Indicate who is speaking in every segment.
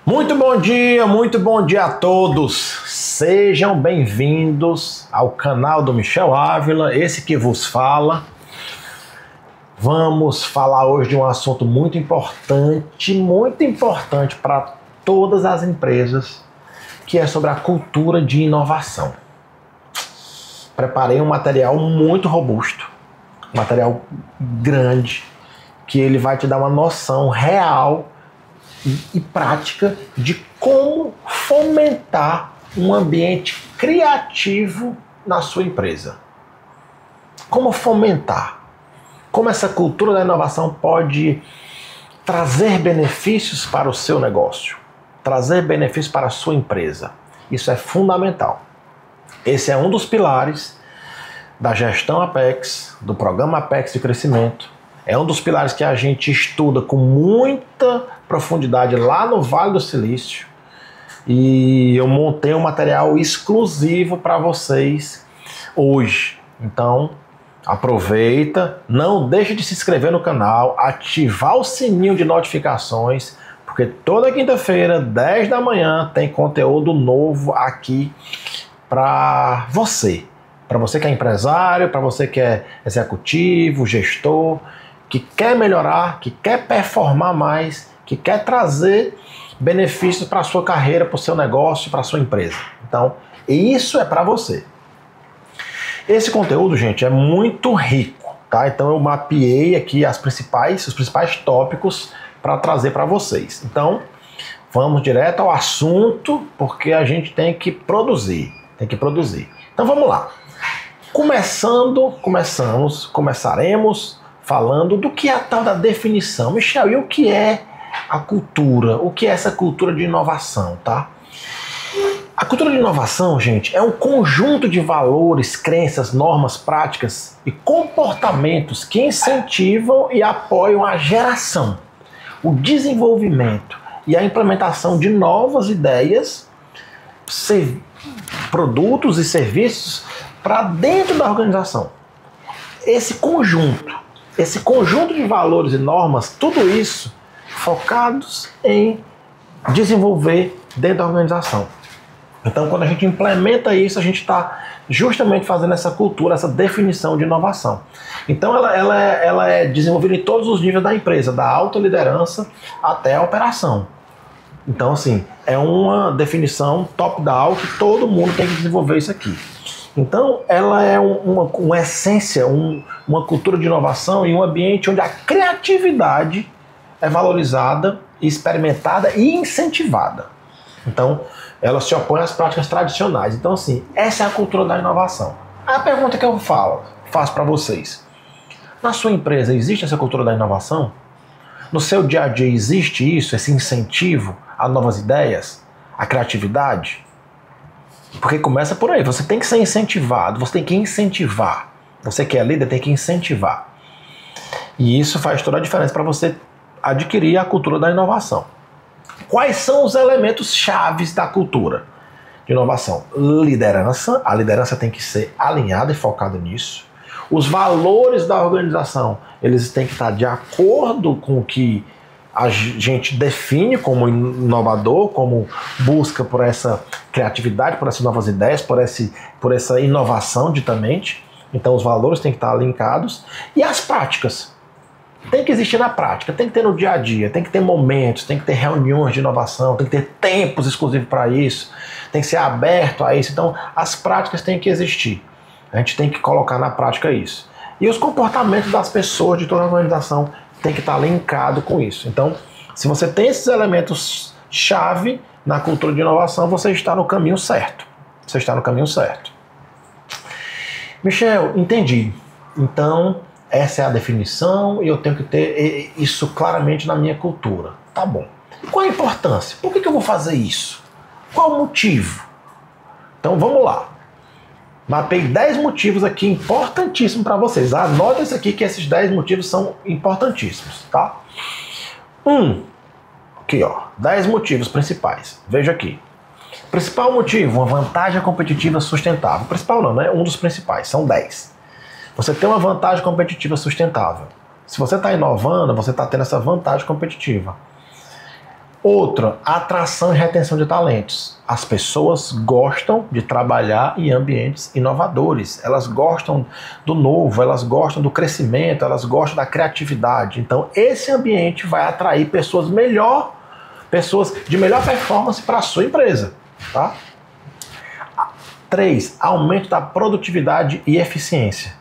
Speaker 1: Muito bom dia a todos. Sejam bem-vindos ao canal do Michel Ávila, esse que vos fala. Vamos falar hoje de um assunto muito importante para todas as empresas, que é sobre a cultura de inovação. Preparei um material muito robusto, um material grande, que ele vai te dar uma noção real e prática de como fomentar um ambiente criativo na sua empresa. Como fomentar? Como essa cultura da inovação pode trazer benefícios para o seu negócio, trazer benefícios para a sua empresa. Isso é fundamental. Esse é um dos pilares da gestão Apex, do programa Apex de crescimento. É um dos pilares que a gente estuda com muita profundidade lá no Vale do Silício. E eu montei um material exclusivo para vocês hoje. Então, aproveita, não deixe de se inscrever no canal, ativar o sininho de notificações, porque toda quinta-feira, 10 da manhã, tem conteúdo novo aqui para você. Para você que é empresário, para você que é executivo, gestor, que quer melhorar, que quer performar mais, que quer trazer benefícios para a sua carreira, para o seu negócio, para a sua empresa. Então, isso é para você. Esse conteúdo, gente, é muito rico, tá? Então eu mapeei aqui os principais tópicos para trazer para vocês. Então, vamos direto ao assunto, porque a gente tem que produzir. Então vamos lá. Começaremos falando do que é a tal da definição. Michel, e o que é a cultura? O que é essa cultura de inovação, tá? A cultura de inovação, gente, é um conjunto de valores, crenças, normas, práticas e comportamentos que incentivam e apoiam a geração, o desenvolvimento e a implementação de novas ideias, produtos e serviços para dentro da organização. Esse conjunto de valores e normas, tudo isso focados em desenvolver dentro da organização. Então, quando a gente implementa isso, a gente está justamente fazendo essa cultura, essa definição de inovação. Então, ela é desenvolvida em todos os níveis da empresa, da alta liderança até a operação. Então, assim, é uma definição top-down que todo mundo tem que desenvolver isso aqui. Então, ela é uma essência, uma cultura de inovação em um ambiente onde a criatividade é valorizada, experimentada e incentivada. Então, ela se opõe às práticas tradicionais. Então, assim, essa é a cultura da inovação. A pergunta que eu faço para vocês: na sua empresa existe essa cultura da inovação? No seu dia a dia existe isso, esse incentivo a novas ideias, a criatividade? Porque começa por aí, você tem que ser incentivado, você tem que incentivar. Você que é líder tem que incentivar. E isso faz toda a diferença para você adquirir a cultura da inovação. Quais são os elementos chaves da cultura de inovação? Liderança, a liderança tem que ser alinhada e focada nisso. Os valores da organização, eles têm que estar de acordo com o que a gente define como inovador, como busca por essa criatividade, por essas novas ideias, por essa inovação ditamente. Então os valores têm que estar linkados. E as práticas? Tem que existir na prática, tem que ter no dia a dia, tem que ter momentos, tem que ter reuniões de inovação, tem que ter tempos exclusivos para isso, tem que ser aberto a isso. Então as práticas têm que existir. A gente tem que colocar na prática isso. E os comportamentos das pessoas de toda a organização tem que estar linkado com isso. Então, se você tem esses elementos chave na cultura de inovação, você está no caminho certo. Você está no caminho certo. Michel, entendi. Então, essa é a definição e eu tenho que ter isso claramente na minha cultura. Tá bom. Qual a importância? Por que eu vou fazer isso? Qual o motivo? Então, vamos lá. Mapei 10 motivos aqui importantíssimos para vocês. Anota isso aqui que esses 10 motivos são importantíssimos, tá? Aqui, ó, 10 motivos principais. Veja aqui. Principal motivo, uma vantagem competitiva sustentável. Principal não, né? Um dos principais, são 10. Você tem uma vantagem competitiva sustentável. Se você está inovando, você está tendo essa vantagem competitiva. Outra, atração e retenção de talentos. As pessoas gostam de trabalhar em ambientes inovadores, elas gostam do novo, elas gostam do crescimento, elas gostam da criatividade. Então, esse ambiente vai atrair pessoas de melhor performance para a sua empresa. Tá? 3, aumento da produtividade e eficiência.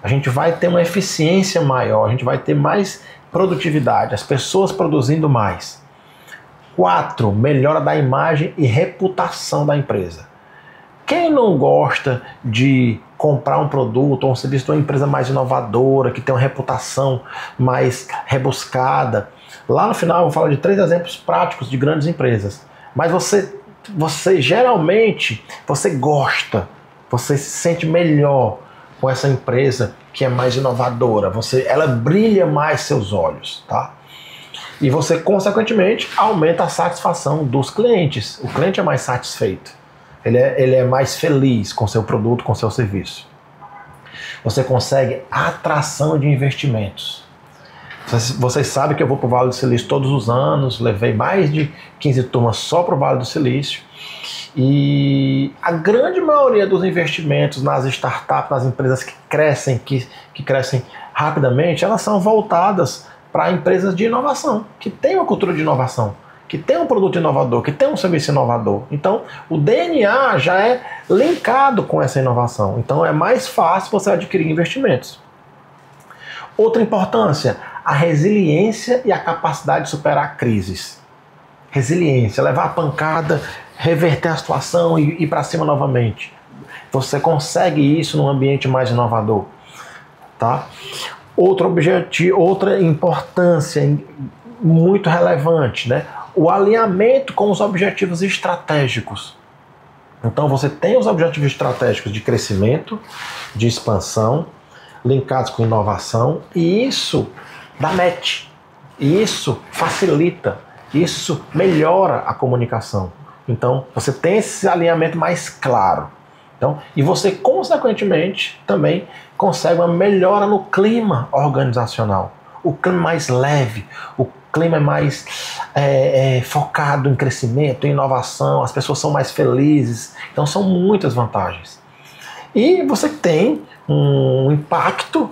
Speaker 1: A gente vai ter uma eficiência maior, a gente vai ter mais produtividade, as pessoas produzindo mais. 4, melhora da imagem e reputação da empresa. Quem não gosta de comprar um produto ou um serviço de uma empresa mais inovadora, que tem uma reputação mais rebuscada? Lá no final eu vou falar de 3 exemplos práticos de grandes empresas. Mas você geralmente, você gosta, você se sente melhor com essa empresa que é mais inovadora. Ela brilha mais seus olhos, tá? E você, consequentemente, aumenta a satisfação dos clientes. O cliente é mais satisfeito. Ele é mais feliz com seu produto, com seu serviço. Você consegue atração de investimentos. Vocês sabem que eu vou para o Vale do Silício todos os anos. Levei mais de 15 turmas só para o Vale do Silício. E a grande maioria dos investimentos nas startups, nas empresas que crescem rapidamente, elas são voltadas para empresas de inovação, que tem uma cultura de inovação, que tem um produto inovador, que tem um serviço inovador. Então, o DNA já é linkado com essa inovação. Então, é mais fácil você adquirir investimentos. Outra importância, a resiliência e a capacidade de superar crises. Resiliência, levar a pancada, reverter a situação e ir para cima novamente. Você consegue isso num ambiente mais inovador, tá? Outro objetivo, outra importância muito relevante, né? O alinhamento com os objetivos estratégicos. Então você tem os objetivos estratégicos de crescimento, de expansão, linkados com inovação, e isso dá match, isso facilita, isso melhora a comunicação. Então você tem esse alinhamento mais claro. Então, e você, consequentemente, também consegue uma melhora no clima organizacional. O clima mais leve, o clima é mais focado em crescimento, em inovação, as pessoas são mais felizes. Então, são muitas vantagens. E você tem um impacto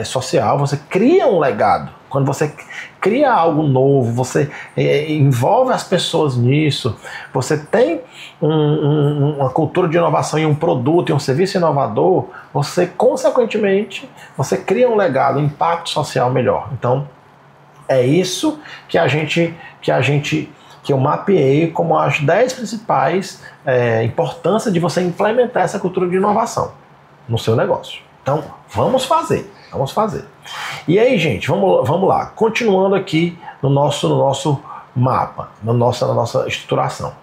Speaker 1: social, você cria um legado. Quando você cria algo novo, você envolve as pessoas nisso, você tem uma cultura de inovação e um produto e um serviço inovador, você, consequentemente, você cria um legado, um impacto social melhor. Então, é isso que eu mapeei como as 10 principais importâncias de você implementar essa cultura de inovação no seu negócio. Então, vamos fazer. E aí, gente, vamos lá. Continuando aqui no nosso mapa, na nossa estruturação.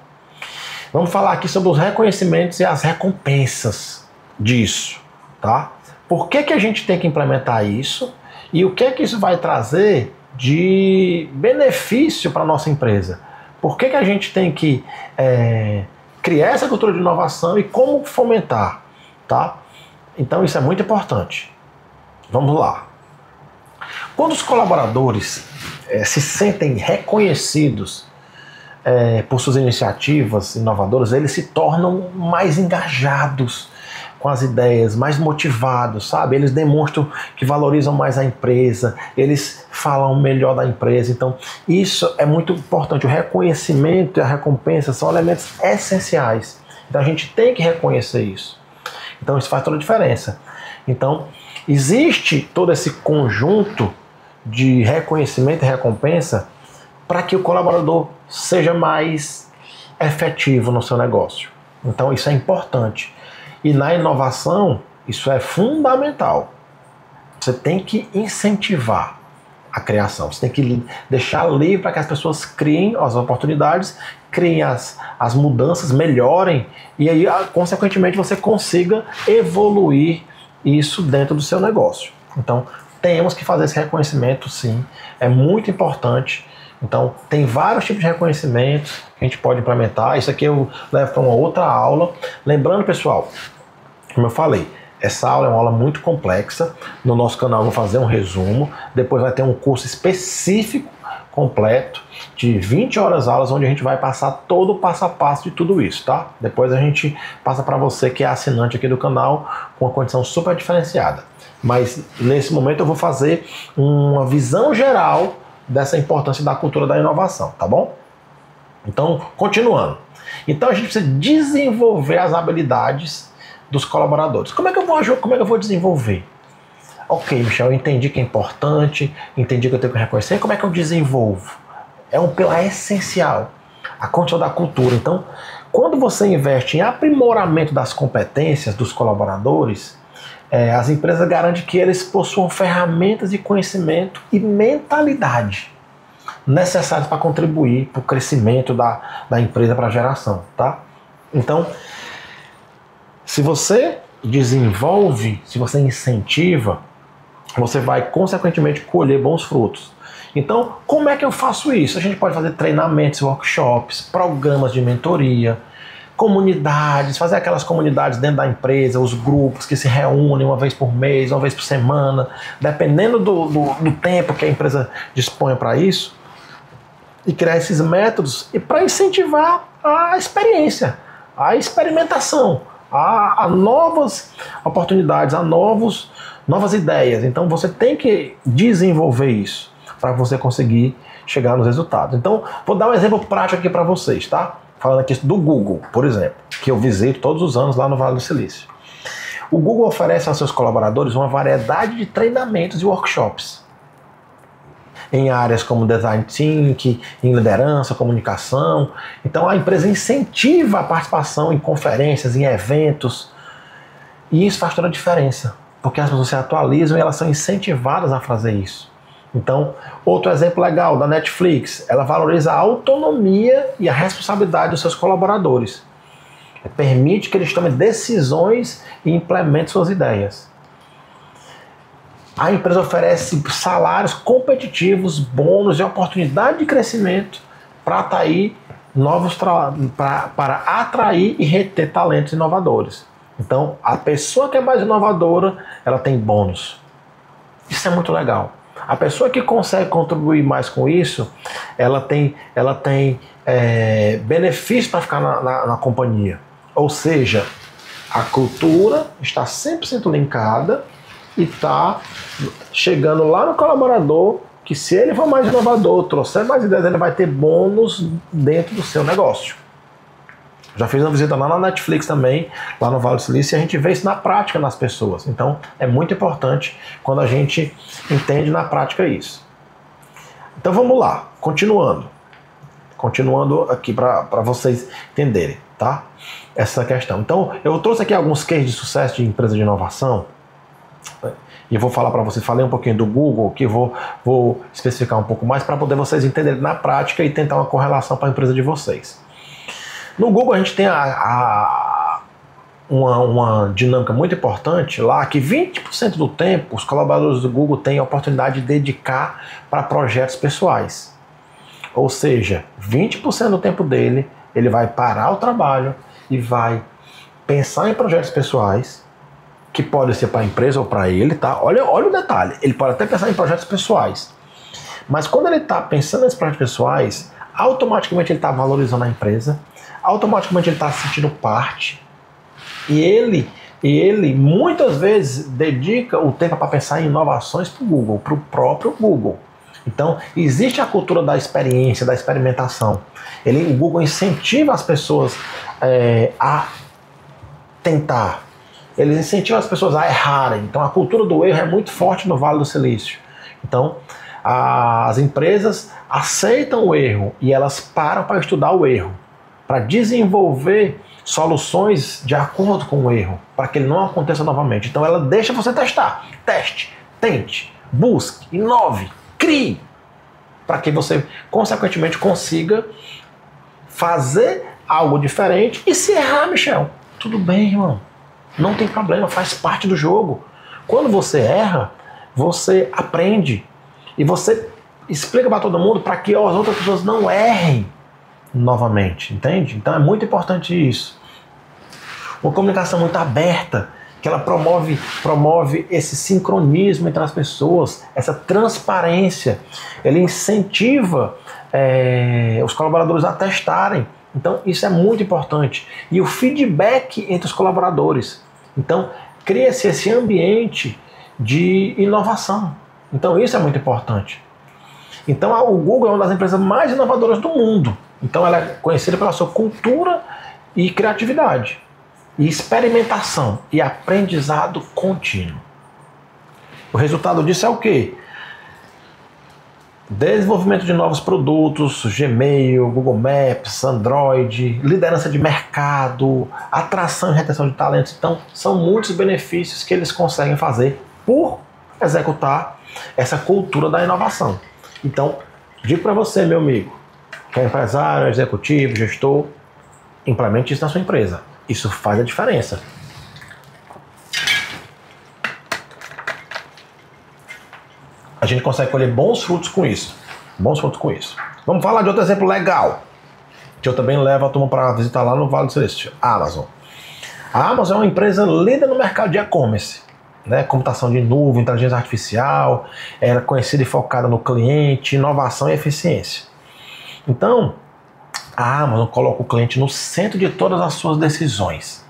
Speaker 1: Vamos falar aqui sobre os reconhecimentos e as recompensas disso, tá? Por que a gente tem que implementar isso e o que isso vai trazer de benefício para a nossa empresa? Por que a gente tem que criar essa cultura de inovação e como fomentar, tá? Então isso é muito importante. Vamos lá. Quando os colaboradores se sentem reconhecidos por suas iniciativas inovadoras, eles se tornam mais engajados com as ideias, mais motivados, sabe? Eles demonstram que valorizam mais a empresa, eles falam melhor da empresa. Então, isso é muito importante. O reconhecimento e a recompensa são elementos essenciais. Então, a gente tem que reconhecer isso. Então, isso faz toda a diferença. Então, existe todo esse conjunto de reconhecimento e recompensa para que o colaborador seja mais efetivo no seu negócio. Então isso é importante. E na inovação, isso é fundamental. Você tem que incentivar a criação. Você tem que deixar livre para que as pessoas criem as oportunidades, criem as mudanças, melhorem. E aí, consequentemente, você consiga evoluir isso dentro do seu negócio. Então, temos que fazer esse reconhecimento, sim. É muito importante. Então, tem vários tipos de reconhecimentos que a gente pode implementar. Isso aqui eu levo para uma outra aula. Lembrando, pessoal, como eu falei, essa aula é uma aula muito complexa. No nosso canal eu vou fazer um resumo. Depois vai ter um curso específico completo de 20 horas aulas, onde a gente vai passar todo o passo a passo de tudo isso, tá? Depois a gente passa para você que é assinante aqui do canal com uma condição super diferenciada. Mas nesse momento eu vou fazer uma visão geral dessa importância da cultura da inovação, tá bom? Então, continuando. Então a gente precisa desenvolver as habilidades dos colaboradores. Como é que eu vou desenvolver? Ok, Michel, eu entendi que é importante, entendi que eu tenho que reconhecer. Como é que eu desenvolvo? É um pilar essencial, a construção da cultura. Então, quando você investe em aprimoramento das competências dos colaboradores, as empresas garantem que eles possuam ferramentas de conhecimento e mentalidade necessárias para contribuir para o crescimento da empresa, para a geração, tá? Então, se você desenvolve, se você incentiva, você vai consequentemente colher bons frutos. Então, como é que eu faço isso? A gente pode fazer treinamentos, workshops, programas de mentoria, comunidades, fazer aquelas comunidades dentro da empresa, os grupos que se reúnem uma vez por mês, uma vez por semana, dependendo do tempo que a empresa dispõe para isso, e criar esses métodos e para incentivar a experiência, a experimentação, a novas oportunidades, a novas ideias. Então você tem que desenvolver isso para você conseguir chegar nos resultados. Então vou dar um exemplo prático aqui para vocês, tá? Falando aqui do Google, por exemplo, que eu visito todos os anos lá no Vale do Silício. O Google oferece aos seus colaboradores uma variedade de treinamentos e workshops em áreas como design thinking, em liderança, comunicação. Então a empresa incentiva a participação em conferências, em eventos, e isso faz toda a diferença, porque as pessoas se atualizam e elas são incentivadas a fazer isso. Então, outro exemplo legal da Netflix, ela valoriza a autonomia e a responsabilidade dos seus colaboradores. Permite que eles tomem decisões e implementem suas ideias. A empresa oferece salários competitivos, bônus e oportunidade de crescimento para atrair para atrair e reter talentos inovadores. Então, a pessoa que é mais inovadora, ela tem bônus. Isso é muito legal. A pessoa que consegue contribuir mais com isso, ela tem benefício para ficar na companhia. Ou seja, a cultura está 100% linkada e está chegando lá no colaborador, que se ele for mais inovador, trouxer mais ideias, ele vai ter bônus dentro do seu negócio. Já fiz uma visita lá na Netflix também, lá no Vale do Silício, e a gente vê isso na prática nas pessoas. Então é muito importante quando a gente entende na prática isso. Então vamos lá, continuando aqui para vocês entenderem, tá? Essa questão. Então eu trouxe aqui alguns cases de sucesso de empresa de inovação, e eu vou falar para vocês, falei um pouquinho do Google, que vou especificar um pouco mais para poder vocês entenderem na prática e tentar uma correlação para a empresa de vocês. No Google a gente tem uma dinâmica muito importante lá, que 20% do tempo os colaboradores do Google têm a oportunidade de dedicar para projetos pessoais. Ou seja, 20% do tempo dele, ele vai parar o trabalho e vai pensar em projetos pessoais, que pode ser para a empresa ou para ele, tá? Olha o detalhe, ele pode até pensar em projetos pessoais. Mas quando ele está pensando nesses projetos pessoais, automaticamente ele está valorizando a empresa, automaticamente ele está se sentindo parte, e ele muitas vezes dedica o tempo para pensar em inovações para o Google, para o próprio Google. Então existe a cultura da experiência, da experimentação. O Google incentiva as pessoas a tentar, ele incentiva as pessoas a errarem. Então a cultura do erro é muito forte no Vale do Silício. Então as empresas aceitam o erro e elas param para estudar o erro, para desenvolver soluções de acordo com o erro, para que ele não aconteça novamente. Então ela deixa você testar. Teste, tente, busque, inove, crie, para que você consequentemente consiga fazer algo diferente. E se errar, Michel, tudo bem, irmão, não tem problema, faz parte do jogo. Quando você erra, você aprende e você explica para todo mundo para que as outras pessoas não errem novamente, entende? Então é muito importante isso. Uma comunicação muito aberta, que ela promove esse sincronismo entre as pessoas, essa transparência. Ele incentiva os colaboradores a testarem. Então, isso é muito importante. E o feedback entre os colaboradores. Então, cria-se esse ambiente de inovação. Então, isso é muito importante. Então, o Google é uma das empresas mais inovadoras do mundo. Então, ela é conhecida pela sua cultura e criatividade, e experimentação e aprendizado contínuo. O resultado disso é o quê? Desenvolvimento de novos produtos, Gmail, Google Maps, Android, liderança de mercado, atração e retenção de talentos. Então, são muitos benefícios que eles conseguem fazer por executar essa cultura da inovação. Então, digo para você, meu amigo, que é empresário, executivo, gestor, implemente isso na sua empresa. Isso faz a diferença. A gente consegue colher bons frutos com isso. Bons frutos com isso. Vamos falar de outro exemplo legal, que eu também levo a turma para visitar lá no Vale do Silício. A Amazon. A Amazon é uma empresa líder no mercado de e-commerce, né? Computação de nuvem, inteligência artificial, ela é conhecida e focada no cliente, inovação e eficiência. Então, a Amazon coloca o cliente no centro de todas as suas decisões.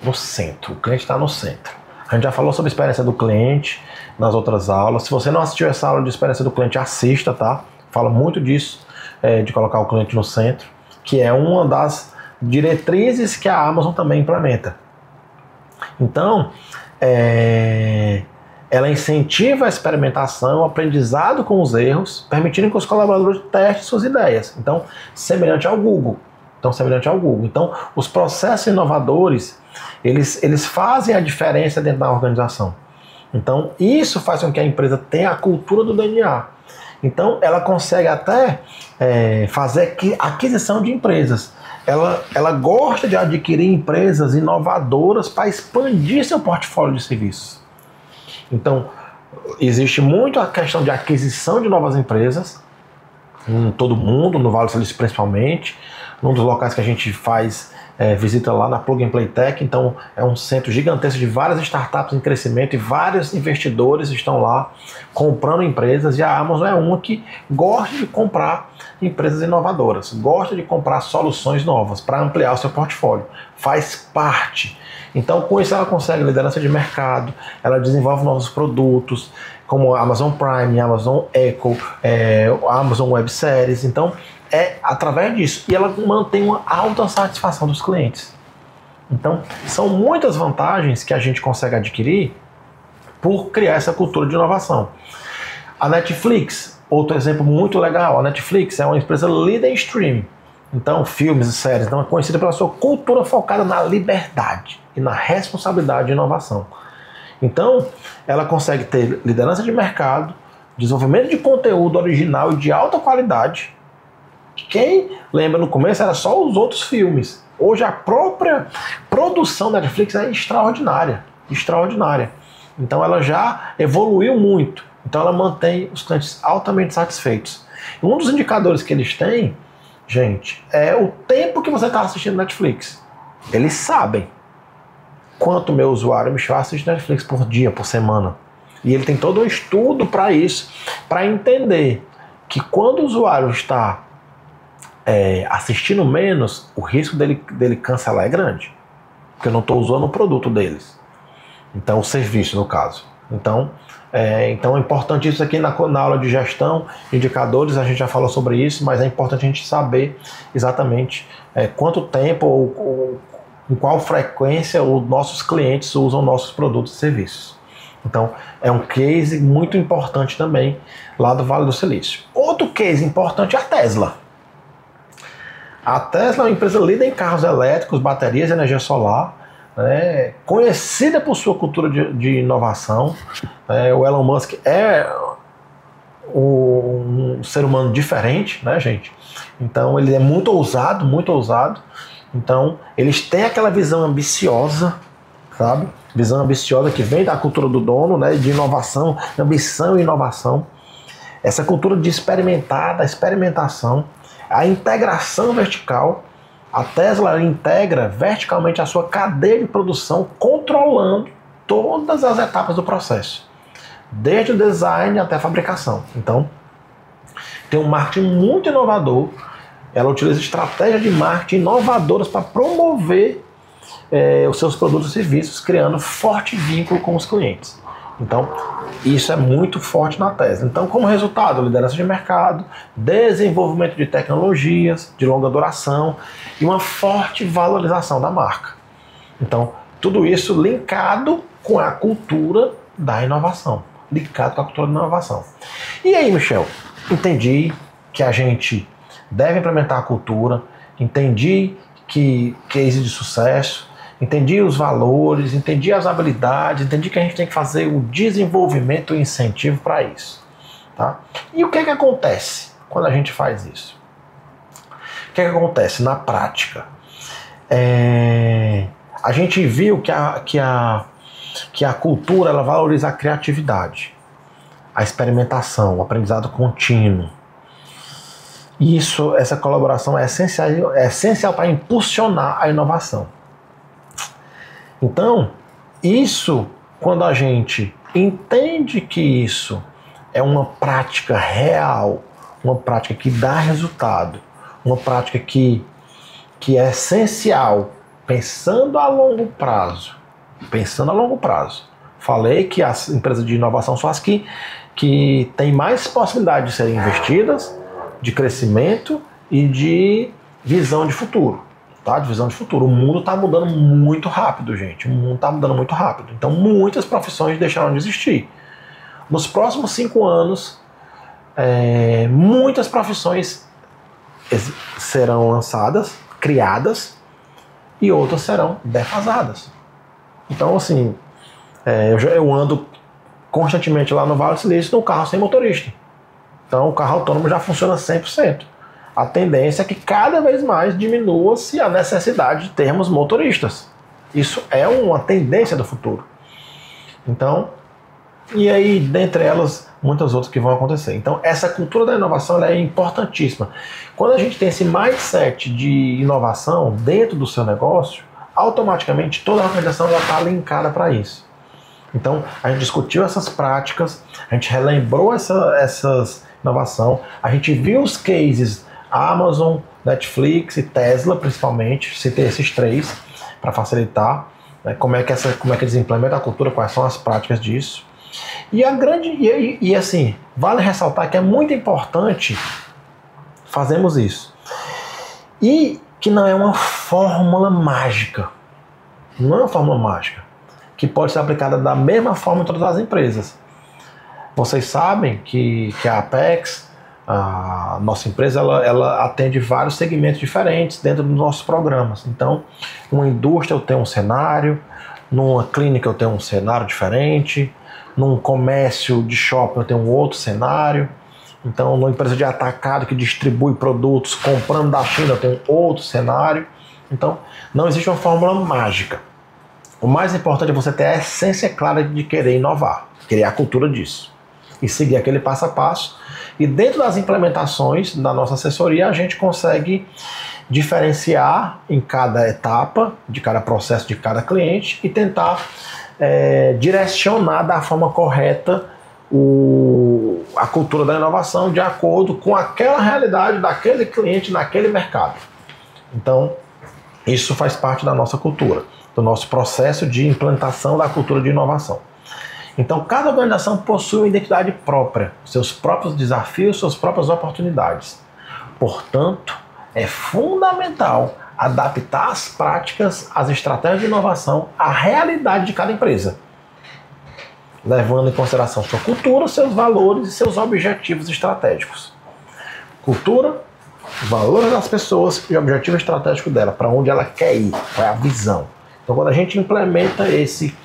Speaker 1: No centro, o cliente está no centro. A gente já falou sobre a experiência do cliente nas outras aulas. Se você não assistiu essa aula de experiência do cliente, assista, tá? Fala muito disso, de colocar o cliente no centro, que é uma das diretrizes que a Amazon também implementa. Então, ela incentiva a experimentação, o aprendizado com os erros, permitindo que os colaboradores testem suas ideias. Então, semelhante ao Google. Então, os processos inovadores, eles fazem a diferença dentro da organização. Então, isso faz com que a empresa tenha a cultura do DNA. Então, ela consegue até fazer aquisição de empresas. Ela gosta de adquirir empresas inovadoras para expandir seu portfólio de serviços. Então, existe muito a questão de aquisição de novas empresas, em todo mundo, no Vale do Silício principalmente, num dos locais que a gente faz visita lá na Plug and Play Tech. Então, é um centro gigantesco de várias startups em crescimento e vários investidores estão lá comprando empresas, e a Amazon é uma que gosta de comprar empresas inovadoras, gosta de comprar soluções novas para ampliar o seu portfólio, faz parte. Então, com isso ela consegue liderança de mercado, ela desenvolve novos produtos, como a Amazon Prime, Amazon Echo, Amazon Web Series. Então, através disso. E ela mantém uma alta satisfação dos clientes. Então, são muitas vantagens que a gente consegue adquirir por criar essa cultura de inovação. A Netflix, outro exemplo muito legal. A Netflix é uma empresa líder em streaming. Então, filmes e séries. Então, é conhecida pela sua cultura focada na liberdade e na responsabilidade de inovação. Então, ela consegue ter liderança de mercado, desenvolvimento de conteúdo original e de alta qualidade. Quem lembra no começo era só os outros filmes. Hoje a própria produção da Netflix é extraordinária. Então ela já evoluiu muito. Então ela mantém os clientes altamente satisfeitos. E um dos indicadores que eles têm, gente, é o tempo que você está assistindo Netflix. Eles sabem quanto meu usuário Michel assiste Netflix por dia, por semana. E ele tem todo um estudo para isso, para entender que quando o usuário está assistindo menos, o risco dele cancelar é grande, porque eu não estou usando o produto deles, então o serviço no caso. Então é importante isso aqui na aula de gestão, indicadores, a gente já falou sobre isso, mas é importante a gente saber exatamente quanto tempo ou com qual frequência os nossos clientes usam nossos produtos e serviços. Então é um case muito importante também lá do Vale do Silício. Outro case importante é a Tesla. A Tesla é uma empresa líder em carros elétricos, baterias e energia solar, né, conhecida por sua cultura de inovação. O Elon Musk é um ser humano diferente, né, gente? Então ele é muito ousado, muito ousado. Então eles têm aquela visão ambiciosa, sabe? Visão ambiciosa que vem da cultura do dono, né, de inovação, ambição e inovação. Essa cultura de experimentar, da experimentação, a integração vertical. A Tesla integra verticalmente a sua cadeia de produção, controlando todas as etapas do processo, desde o design até a fabricação. Então, tem um marketing muito inovador. Ela utiliza estratégias de marketing inovadoras para promover os seus produtos e serviços, criando forte vínculo com os clientes. Então, isso é muito forte na Tesla. Então, como resultado, liderança de mercado, desenvolvimento de tecnologias de longa duração e uma forte valorização da marca. Então, tudo isso linkado com a cultura da inovação. Linkado com a cultura da inovação. E aí, Michel? Entendi que a gente deve implementar a cultura, entendi que case de sucesso, entendi os valores, entendi as habilidades, entendi que a gente tem que fazer o desenvolvimento e incentivo para isso. Tá? E o que é que acontece quando a gente faz isso? O que é que acontece na prática? A gente viu que a cultura ela valoriza a criatividade, a experimentação, o aprendizado contínuo. Essa colaboração é essencial para impulsionar a inovação. Então, quando a gente entende que isso é uma prática real, uma prática que dá resultado, uma prática que é essencial, pensando a longo prazo. Falei que as empresas de inovação são as que têm mais possibilidade de serem investidas, de crescimento e de visão de futuro. Tá? De visão de futuro. O mundo está mudando muito rápido, gente. O mundo está mudando muito rápido. Então, muitas profissões deixaram de existir. Nos próximos 5 anos, muitas profissões serão lançadas, criadas, e outras serão defasadas. Então, assim, eu ando constantemente lá no Vale do Silício num carro sem motorista. Então, o carro autônomo já funciona 100%. A tendência é que cada vez mais diminua-se a necessidade de termos motoristas. Isso é uma tendência do futuro. Então, e aí, dentre elas, muitas outras que vão acontecer. Então, essa cultura da inovação ela é importantíssima. Quando a gente tem esse mindset de inovação dentro do seu negócio, automaticamente toda a organização está linkada para isso. Então, a gente discutiu essas práticas, a gente relembrou essas inovação, a gente viu os cases Amazon, Netflix e Tesla, principalmente, citei esses 3 para facilitar, né, como é que eles implementam a cultura, quais são as práticas disso. E assim, vale ressaltar que é muito importante fazermos isso. E que não é uma fórmula mágica. Não é uma fórmula mágica que pode ser aplicada da mesma forma em todas as empresas. Vocês sabem que a Apex, a nossa empresa, ela atende vários segmentos diferentes dentro dos nossos programas. Então, numa indústria eu tenho um cenário, numa clínica eu tenho um cenário diferente, num comércio de shopping eu tenho um outro cenário. Então, numa empresa de atacado que distribui produtos comprando da China eu tenho outro cenário. Então, não existe uma fórmula mágica. O mais importante é você ter a essência clara de querer inovar, criar a cultura disso e seguir aquele passo a passo. E dentro das implementações da nossa assessoria, a gente consegue diferenciar em cada etapa, de cada processo, de cada cliente e tentar direcionar da forma correta a cultura da inovação de acordo com aquela realidade daquele cliente naquele mercado. Então, isso faz parte da nossa cultura, do nosso processo de implantação da cultura de inovação. Então, cada organização possui uma identidade própria, seus próprios desafios, suas próprias oportunidades. Portanto, é fundamental adaptar as práticas, as estratégias de inovação à realidade de cada empresa, levando em consideração sua cultura, seus valores e seus objetivos estratégicos. Cultura, valores das pessoas e o objetivo estratégico dela, para onde ela quer ir, qual é a visão. Então, quando a gente implementa esse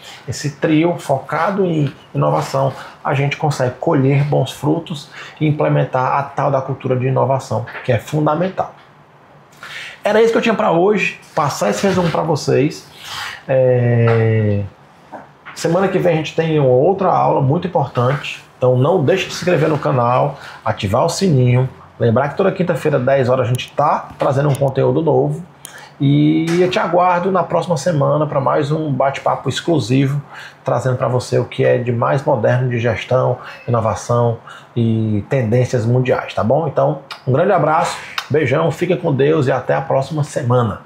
Speaker 1: trio focado em inovação, a gente consegue colher bons frutos e implementar a tal da cultura de inovação, que é fundamental. Era isso que eu tinha para hoje, passar esse resumo para vocês. Semana que vem a gente tem uma outra aula muito importante, então não deixe de se inscrever no canal, ativar o sininho, lembrar que toda quinta-feira, 10 horas, a gente está trazendo um conteúdo novo. E eu te aguardo na próxima semana para mais um bate-papo exclusivo, trazendo para você o que é de mais moderno de gestão, inovação e tendências mundiais, tá bom? Então, um grande abraço, beijão, fica com Deus e até a próxima semana.